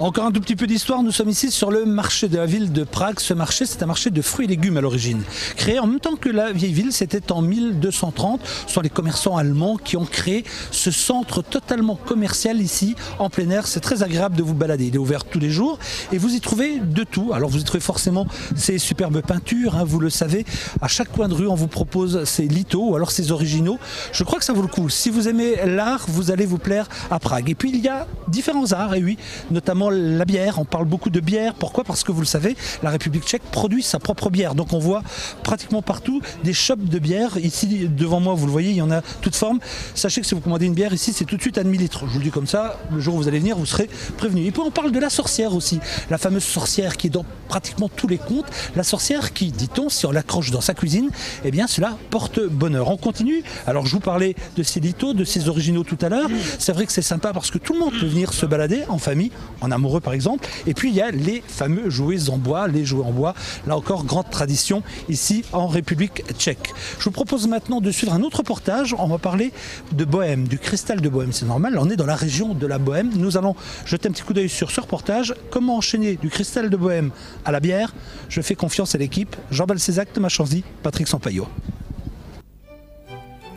Encore un tout petit peu d'histoire, nous sommes ici sur le marché de la ville de Prague. Ce marché, c'est un marché de fruits et légumes à l'origine. Créé en même temps que la vieille ville, c'était en 1230. Ce sont les commerçants allemands qui ont créé ce centre totalement commercial ici, en plein air. C'est très agréable de vous balader. Il est ouvert tous les jours et vous y trouvez de tout. Alors vous y trouvez forcément ces superbes peintures, hein, vous le savez. À chaque coin de rue, on vous propose ces lithos ou alors ces originaux. Je crois que ça vaut le coup. Si vous aimez l'art, vous allez vous plaire à Prague. Et puis il y a différents arts, et oui, notamment la bière. On parle beaucoup de bière. Pourquoi? Parce que vous le savez, la République tchèque produit sa propre bière. Donc on voit pratiquement partout des shops de bière. Ici, devant moi, vous le voyez, il y en a toutes formes. Sachez que si vous commandez une bière ici, c'est tout de suite à demi-litre. Je vous le dis comme ça, le jour où vous allez venir, vous serez prévenu. Et puis on parle de la sorcière aussi. La fameuse sorcière qui est dans pratiquement tous les contes. La sorcière qui, dit-on, si on l'accroche dans sa cuisine, eh bien cela porte bonheur. On continue. Alors je vous parlais de ces lithos, de ces originaux tout à l'heure. C'est vrai que c'est sympa parce que tout le monde peut venir se balader en famille, en amoureux par exemple. Et puis il y a les fameux jouets en bois, les jouets en bois. Là encore, grande tradition ici en République tchèque. Je vous propose maintenant de suivre un autre reportage. On va parler de Bohème, du cristal de Bohème. C'est normal, on est dans la région de la Bohème. Nous allons jeter un petit coup d'œil sur ce reportage. Comment enchaîner du cristal de Bohème à la bière? Je fais confiance à l'équipe. Jean Balcezac, Thomas Chanzy, Patrick Sampaio.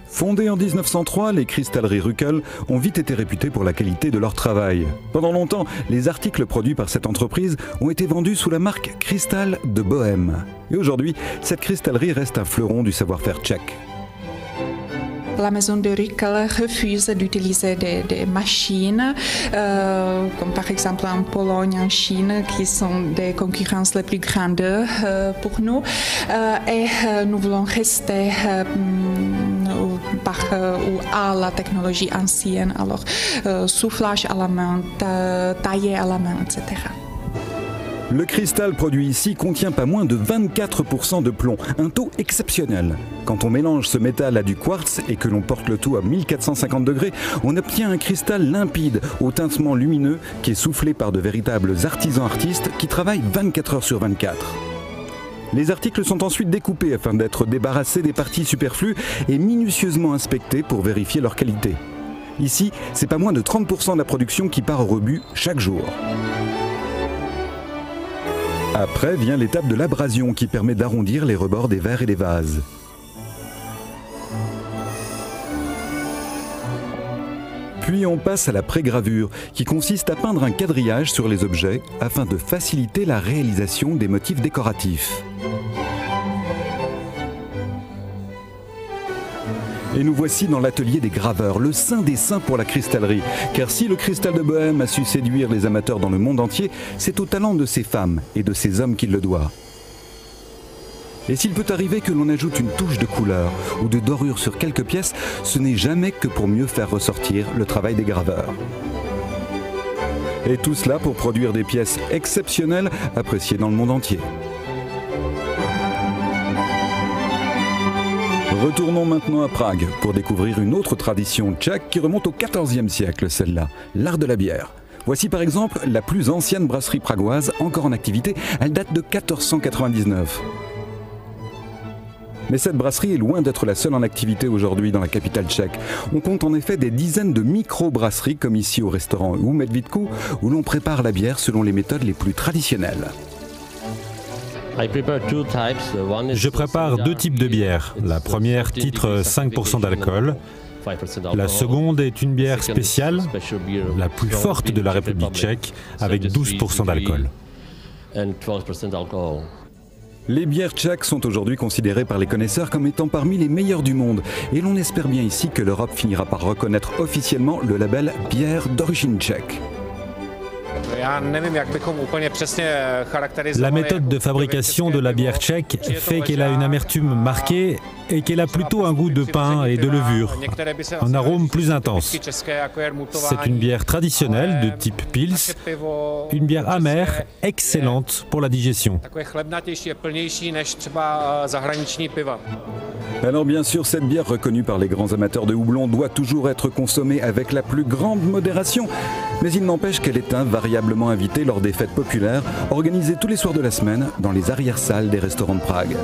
Fondées en 1903, les cristalleries Ruckel ont vite été réputées pour la qualité de leur travail. Pendant longtemps, les articles produits par cette entreprise ont été vendus sous la marque Cristal de Bohème. Et aujourd'hui, cette cristallerie reste un fleuron du savoir-faire tchèque. La maison de Ruckel refuse d'utiliser des machines, comme par exemple en Pologne, en Chine, qui sont des concurrences les plus grandes pour nous. Et nous voulons rester à la technologie ancienne, alors soufflage à la main, tailler à la main, etc. Le cristal produit ici contient pas moins de 24% de plomb, un taux exceptionnel. Quand on mélange ce métal à du quartz et que l'on porte le tout à 1450 degrés, on obtient un cristal limpide, au tintement lumineux, qui est soufflé par de véritables artisans artistes qui travaillent 24 heures sur 24. Les articles sont ensuite découpés afin d'être débarrassés des parties superflues et minutieusement inspectés pour vérifier leur qualité. Ici, c'est pas moins de 30% de la production qui part au rebut chaque jour. Après vient l'étape de l'abrasion qui permet d'arrondir les rebords des verres et des vases. Puis on passe à la pré-gravure qui consiste à peindre un quadrillage sur les objets afin de faciliter la réalisation des motifs décoratifs. Et nous voici dans l'atelier des graveurs, le saint des saints pour la cristallerie. Car si le cristal de Bohème a su séduire les amateurs dans le monde entier, c'est au talent de ces femmes et de ces hommes qu'il le doit. Et s'il peut arriver que l'on ajoute une touche de couleur ou de dorure sur quelques pièces, ce n'est jamais que pour mieux faire ressortir le travail des graveurs. Et tout cela pour produire des pièces exceptionnelles appréciées dans le monde entier. Retournons maintenant à Prague pour découvrir une autre tradition tchèque qui remonte au XIVe siècle, celle-là, l'art de la bière. Voici par exemple la plus ancienne brasserie pragoise encore en activité, elle date de 1499. Mais cette brasserie est loin d'être la seule en activité aujourd'hui dans la capitale tchèque. On compte en effet des dizaines de micro-brasseries comme ici au restaurant U Medvídku où l'on prépare la bière selon les méthodes les plus traditionnelles. Je prépare deux types de bière. La première titre 5% d'alcool. La seconde est une bière spéciale, la plus forte de la République tchèque, avec 12% d'alcool. Les bières tchèques sont aujourd'hui considérées par les connaisseurs comme étant parmi les meilleures du monde. Et l'on espère bien ici que l'Europe finira par reconnaître officiellement le label bière d'origine tchèque. La méthode de fabrication de la bière tchèque fait qu'elle a une amertume marquée et qu'elle a plutôt un goût de pain et de levure, un arôme plus intense. C'est une bière traditionnelle de type Pils, une bière amère, excellente pour la digestion. Alors bien sûr, cette bière reconnue par les grands amateurs de houblon doit toujours être consommée avec la plus grande modération, mais il n'empêche qu'elle est invariablement invitée lors des fêtes populaires organisées tous les soirs de la semaine dans les arrière-salles des restaurants de Prague.